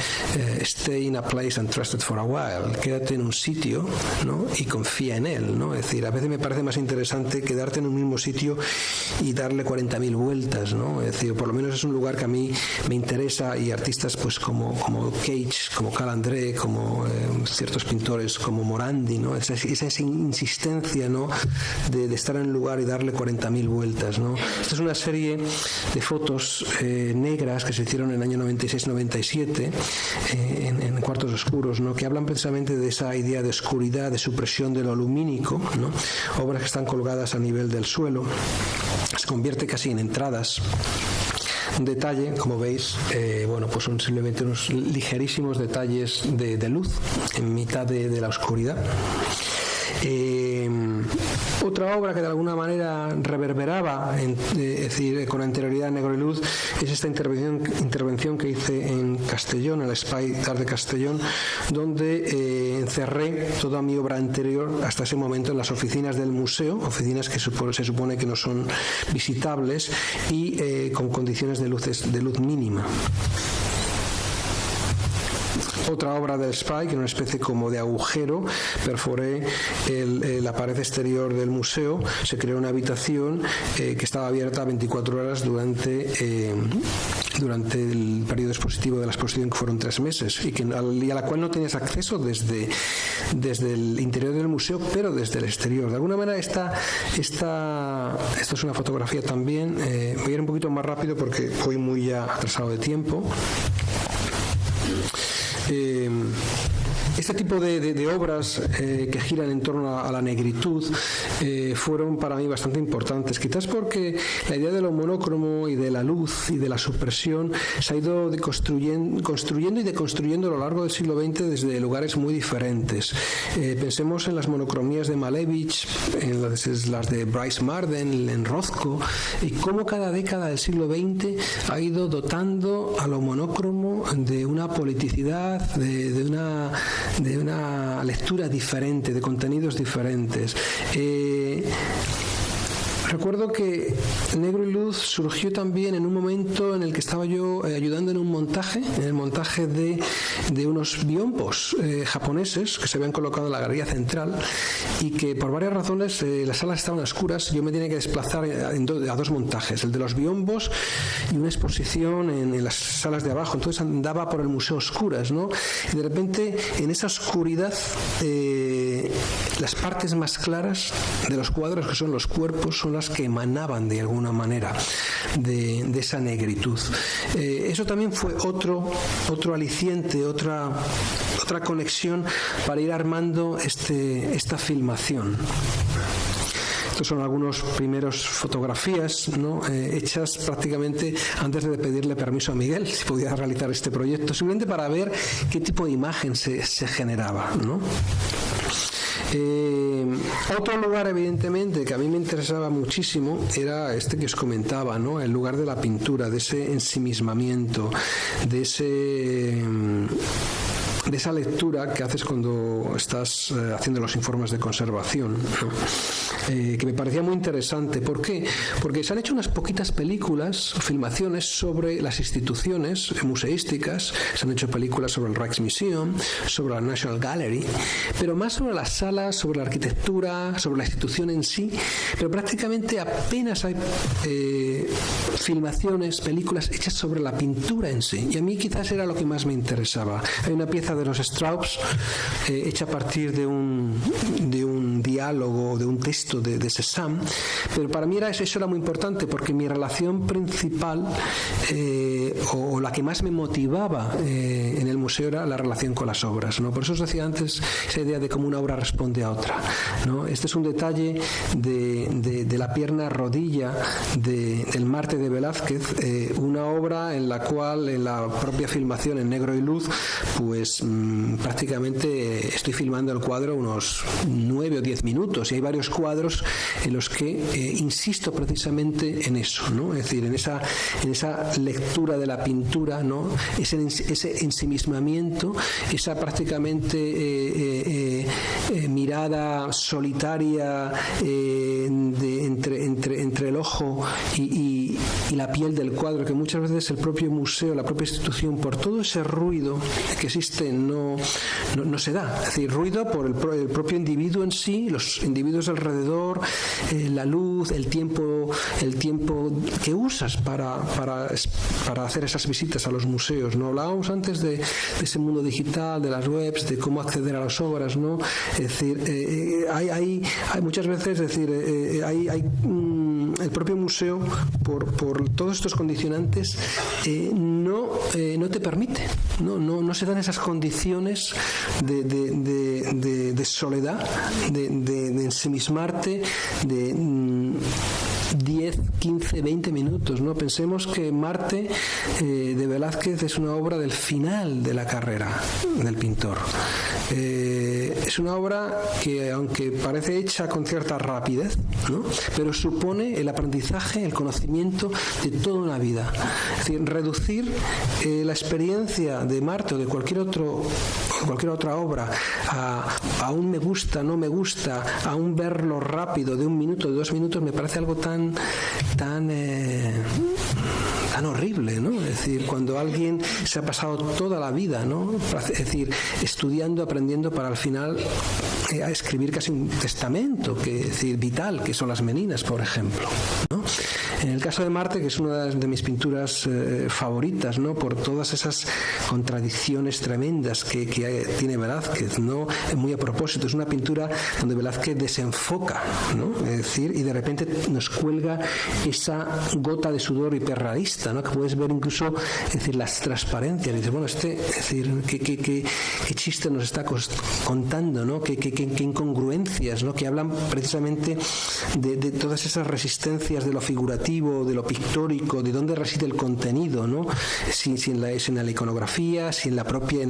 stay in a place and trust it for a while, quédate en un sitio, ¿no? Y confía en él, ¿no? Es decir, a veces me parece más interesante quedarte en un mismo sitio y darle 40.000 vueltas, ¿no? Es decir, por lo menos es un lugar que a mí me interesa, y artistas pues como Cage, como Calandré, como ciertos pintores como Morandi, ¿no? Esa insistencia, ¿no? de estar en el lugar y darle 40.000 vueltas, ¿no? Esta es una serie de fotos negras que se hicieron en el año 96-97 en cuartos oscuros, ¿no? Que hablan precisamente de esa idea de oscuridad, de supresión de lo lumínico, ¿no? Obras que están colgadas a nivel del suelo, se convierte casi en entradas. Un detalle, como veis, bueno, pues son simplemente unos ligerísimos detalles de luz en mitad de la oscuridad. Otra obra que de alguna manera reverberaba, es decir, con anterioridad en Negro y Luz, es esta intervención que hice en Castellón, en el Espai d'Art de Castellón, donde encerré toda mi obra anterior hasta ese momento en las oficinas del museo, oficinas que se supone que no son visitables, y con condiciones de luz mínima. Otra obra del Spy, que en una especie como de agujero perforé la pared exterior del museo. Se creó una habitación que estaba abierta 24 horas durante el periodo expositivo de la exposición, que fueron 3 meses, y a la cual no tenías acceso desde el interior del museo, pero desde el exterior. De alguna manera esto es una fotografía también. Voy a ir un poquito más rápido porque voy muy ya atrasado de tiempo. Este tipo de obras que giran en torno a la negritud fueron para mí bastante importantes, quizás porque la idea de lo monócromo y de la luz y de la supresión se ha ido construyendo y deconstruyendo a lo largo del siglo XX desde lugares muy diferentes. Pensemos en las monocromías de Malevich, en las de Bryce Marden, en Rothko, y cómo cada década del siglo XX ha ido dotando a lo monócromo de una politicidad, de una lectura diferente, de contenidos diferentes. Recuerdo que Negro y Luz surgió también en un momento en el que estaba yo ayudando en un montaje, en el montaje de unos biombos japoneses que se habían colocado en la galería central y que por varias razones las salas estaban oscuras. Yo me tenía que desplazar a dos montajes, el de los biombos y una exposición en las salas de abajo. Entonces andaba por el museo a oscuras, ¿no? Y de repente en esa oscuridad las partes más claras de los cuadros, que son los cuerpos, son las que emanaban de alguna manera de esa negritud. Eso también fue otro aliciente, otra conexión para ir armando esta filmación. Estos son algunos primeros fotografías, ¿no? Hechas prácticamente antes de pedirle permiso a Miguel si podía realizar este proyecto, simplemente para ver qué tipo de imagen se generaba, ¿no? Otro lugar, evidentemente, que a mí me interesaba muchísimo era este que os comentaba, ¿no? El lugar de la pintura, de ese ensimismamiento, de esa lectura que haces cuando estás haciendo los informes de conservación, ¿no? Que me parecía muy interesante. ¿Por qué? Porque se han hecho unas poquitas películas, filmaciones sobre las instituciones museísticas, se han hecho películas sobre el Rijksmuseum, sobre la National Gallery, pero más sobre las salas, sobre la arquitectura, sobre la institución en sí, pero prácticamente apenas hay filmaciones, películas hechas sobre la pintura en sí, y a mí quizás era lo que más me interesaba. Hay una pieza de los Strauss hecha a partir de un diálogo, de un texto de Cézanne, pero para mí eso era muy importante porque mi relación principal o la que más me motivaba en el museo era la relación con las obras, ¿no? Por eso os decía antes esa idea de cómo una obra responde a otra, ¿no? Este es un detalle de la pierna rodilla del Marte de Velázquez, una obra en la cual en la propia filmación en Negro y Luz pues prácticamente estoy filmando el cuadro unos 9 o 10 minutos y hay varios cuadros en los que insisto precisamente en eso, ¿no? Es decir, en esa lectura de la pintura, ¿no? Ese ensimismamiento, esa prácticamente mirada solitaria entre el ojo y la piel del cuadro, que muchas veces el propio museo, la propia institución, por todo ese ruido que existe, no se da. Es decir, ruido por el propio individuo en sí, los individuos alrededor, la luz, el tiempo que usas para hacer esas visitas a los museos, ¿no? Hablábamos antes de ese mundo digital, de las webs, de cómo acceder a las obras, ¿no? Es decir, hay muchas veces, es decir, el propio museo, por todos estos condicionantes, no te permite, no se dan esas condiciones de soledad, de ensimismarte, de 10, 15, 20 minutos, ¿no? Pensemos que Marte de Velázquez es una obra del final de la carrera del pintor. Es una obra que, aunque parece hecha con cierta rapidez, ¿no? Pero supone el aprendizaje, el conocimiento de toda una vida. Es decir, reducir la experiencia de Marte o de cualquier otra obra a un me gusta, no me gusta, a un verlo rápido de 1 minuto, de 2 minutos, me parece algo tan horrible, ¿no? Es decir, cuando alguien se ha pasado toda la vida, ¿no? Es decir, estudiando, aprendiendo para al final a escribir casi un testamento, es decir, vital, que son las Meninas, por ejemplo, ¿no? En el caso de Marte, que es una de mis pinturas favoritas, ¿no? Por todas esas contradicciones tremendas que tiene Velázquez, ¿no? Muy a propósito, es una pintura donde Velázquez desenfoca, ¿no? Es decir, y de repente nos cuelga esa gota de sudor hiperrealista, ¿no? Que puedes ver incluso, es decir, las transparencias. Y dices, bueno, es decir, ¿qué chiste nos está contando, ¿no? ¿Qué incongruencias, ¿no? Que hablan precisamente de todas esas resistencias de lo figurativo, de lo pictórico, de dónde reside el contenido, ¿no? Si en la iconografía, si en la propia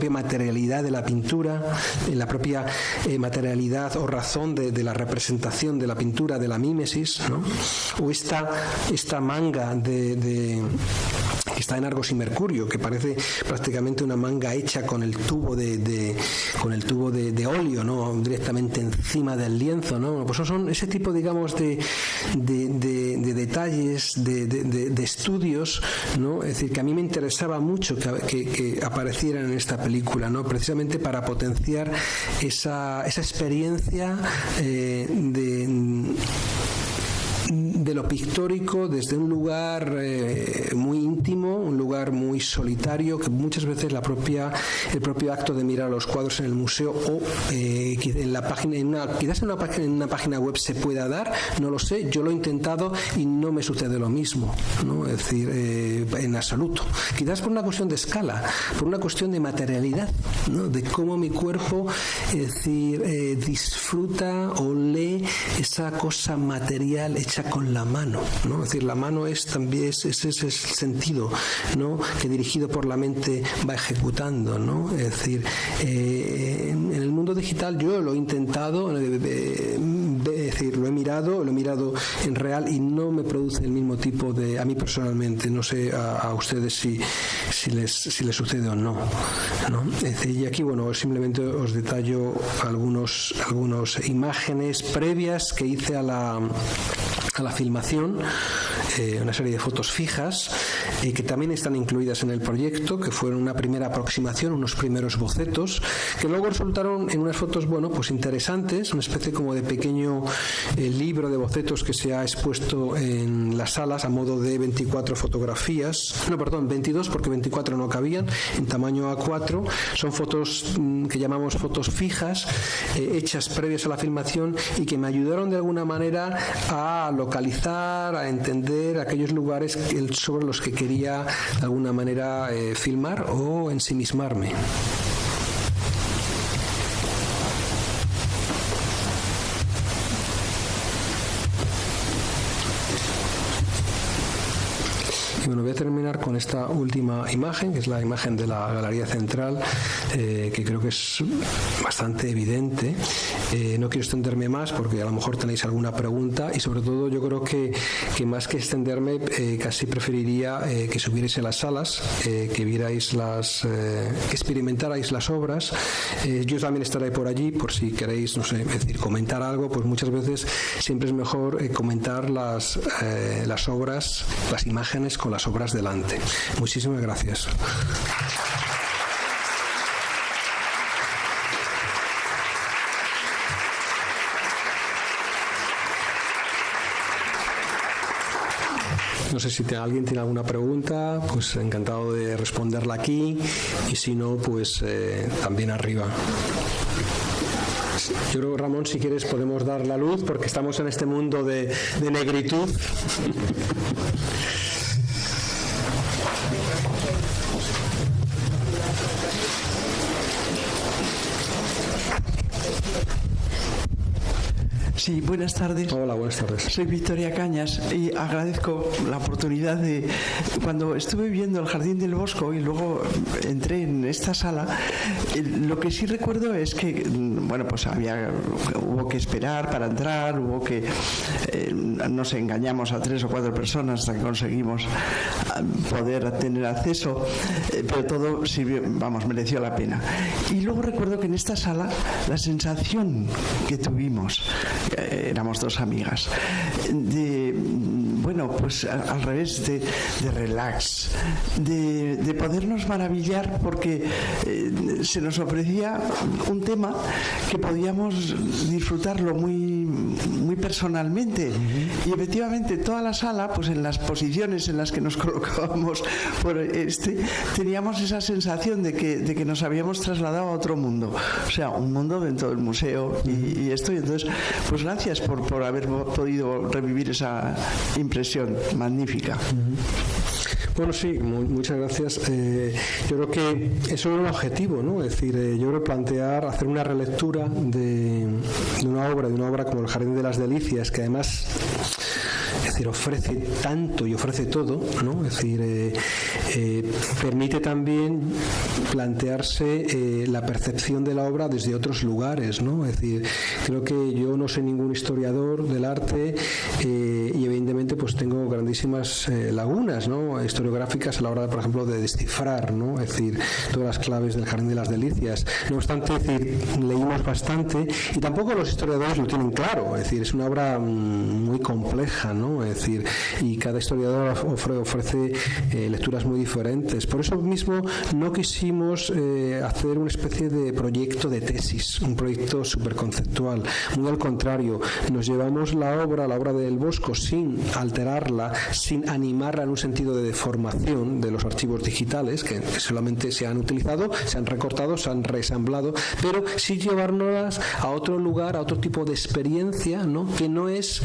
materialidad de la pintura, en la propia materialidad o razón de la representación de la pintura, de la mímesis, ¿no? O esta manga está en Argos y Mercurio, que parece prácticamente una manga hecha con el tubo de óleo, ¿no? Directamente encima del lienzo, ¿no? Pues son ese tipo, digamos, de detalles, de estudios, ¿no? Es decir, que a mí me interesaba mucho que aparecieran en esta película, ¿no? Precisamente para potenciar esa experiencia de lo pictórico desde un lugar muy íntimo, un lugar muy solitario, que muchas veces el propio acto de mirar los cuadros en el museo o en la página, quizás en una página web se pueda dar, no lo sé, yo lo he intentado y no me sucede lo mismo, ¿no? Es decir, en absoluto. Quizás por una cuestión de escala, por una cuestión de materialidad, ¿no? De cómo mi cuerpo, es decir, disfruta o lee esa cosa material hecha con la mano, ¿no? Es decir, la mano es también ese sentido, ¿no? Que dirigido por la mente va ejecutando, ¿no? Es decir, en el mundo digital yo lo he intentado, es decir, lo he mirado en real y no me produce el mismo tipo de, a mí personalmente, no sé a ustedes si les sucede o no, ¿no? Es decir, y aquí, bueno, simplemente os detallo algunas imágenes previas que hice a la filmación, una serie de fotos fijas que también están incluidas en el proyecto, que fueron una primera aproximación, unos primeros bocetos, que luego resultaron en unas fotos, bueno, pues interesantes, una especie como de pequeño libro de bocetos que se ha expuesto en las salas a modo de 24 fotografías, 22 porque 24 no cabían, en tamaño A4, son fotos que llamamos fotos fijas, hechas previas a la filmación y que me ayudaron de alguna manera a localizar, a entender aquellos lugares sobre los que quería de alguna manera filmar o ensimismarme. Y bueno, voy a terminar con esta última imagen, que es la imagen de la galería central, que creo que es bastante evidente. No quiero extenderme más porque a lo mejor tenéis alguna pregunta y sobre todo yo creo que más que extenderme casi preferiría que subierais a las salas, que vierais que experimentarais las obras. Yo también estaré por allí por si queréis, no sé, es decir, comentar algo, pues muchas veces siempre es mejor comentar las obras, las imágenes con las obras delante. Muchísimas gracias. No sé si alguien tiene alguna pregunta, pues encantado de responderla aquí y si no, pues también arriba. Yo creo, Ramón, si quieres podemos dar la luz porque estamos en este mundo de negritud. Sí, buenas tardes. Hola, buenas tardes. Soy Victoria Cañas y agradezco la oportunidad de... Cuando estuve viendo el Jardín del Bosco y luego entré en esta sala, lo que sí recuerdo es que, bueno, pues hubo que esperar para entrar, nos engañamos a 3 o 4 personas hasta que conseguimos poder tener acceso, pero todo sirvió, mereció la pena. Y luego recuerdo que en esta sala la sensación que tuvimos, éramos 2 amigas, pues al revés, de relax, de podernos maravillar porque se nos ofrecía un tema que podíamos disfrutarlo muy, muy personalmente. Y efectivamente toda la sala, pues en las posiciones en las que nos colocábamos teníamos esa sensación de que nos habíamos trasladado a otro mundo, o sea, un mundo dentro del museo y esto. Y entonces, pues gracias por haber podido revivir esa impresión magnífica. Bueno, sí, muchas gracias. Yo creo que eso es un objetivo, ¿no? Es decir, yo creo plantear, hacer una relectura de una obra como El Jardín de las Delicias, que además es decir, ofrece tanto y ofrece todo, ¿no? Es decir, permite también plantearse la percepción de la obra desde otros lugares, ¿no? Es decir, creo que yo no soy ningún historiador del arte y evidentemente pues tengo grandísimas lagunas, ¿no? Historiográficas a la hora, por ejemplo, de descifrar, ¿no? Es decir, todas las claves del Jardín de las Delicias. No obstante, es decir, leímos bastante y tampoco los historiadores lo tienen claro, es decir, es una obra muy compleja, ¿no? Es decir, y cada historiador ofrece lecturas muy diferentes. Por eso mismo no quisimos hacer una especie de proyecto de tesis, un proyecto superconceptual. Muy al contrario, nos llevamos la obra del Bosco sin alterarla, sin animarla en un sentido de deformación de los archivos digitales que solamente se han utilizado, se han recortado, se han reasamblado, pero sí llevárnoslas a otro lugar, a otro tipo de experiencia, ¿no? Que no es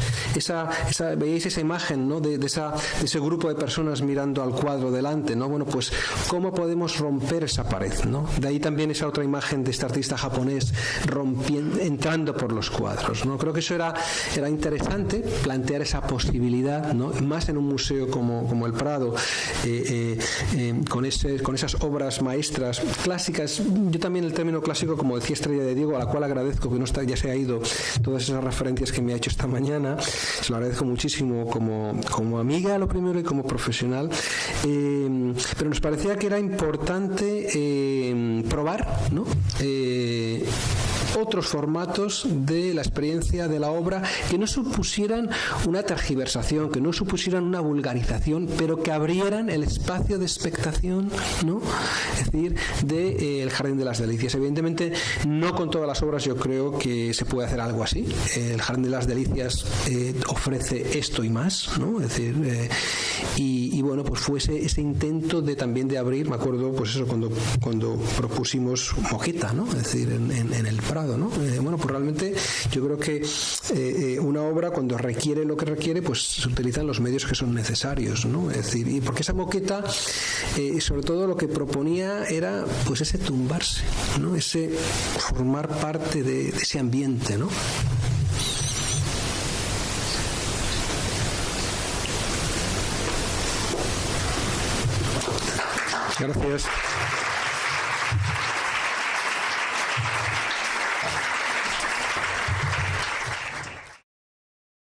veis esa imagen, ¿no? de ese grupo de personas mirando al cuadro delante, ¿no? Bueno, pues cómo podemos romper esa pared, ¿no? De ahí también esa otra imagen de este artista japonés entrando por los cuadros, ¿no? Creo que eso era interesante, plantear esa posibilidad, ¿no? Más en un museo como el Prado, con esas obras maestras clásicas. Yo también el término clásico, como decía Estrella de Diego, a la cual agradezco que ya se ha ido todas esas referencias que me ha hecho esta mañana, se lo agradezco muchísimo como amiga lo primero y como profesional, pero nos parecía que era importante probar, ¿no? Otros formatos de la experiencia de la obra que no supusieran una tergiversación, que no supusieran una vulgarización, pero que abrieran el espacio de expectación, ¿no? Es decir, de El Jardín de las Delicias. Evidentemente, no con todas las obras yo creo que se puede hacer algo así. El Jardín de las Delicias ofrece esto y más, ¿no? Es decir, y bueno, pues fue ese intento también de abrir, me acuerdo, pues eso, cuando propusimos Moqueta, ¿no? Es decir, en el Prado, ¿no? Bueno, pues realmente yo creo que una obra cuando requiere lo que requiere, pues se utilizan los medios que son necesarios, ¿no? Es decir, y porque esa moqueta, sobre todo lo que proponía era pues ese tumbarse, ¿no? Ese formar parte de ese ambiente, ¿no? Gracias.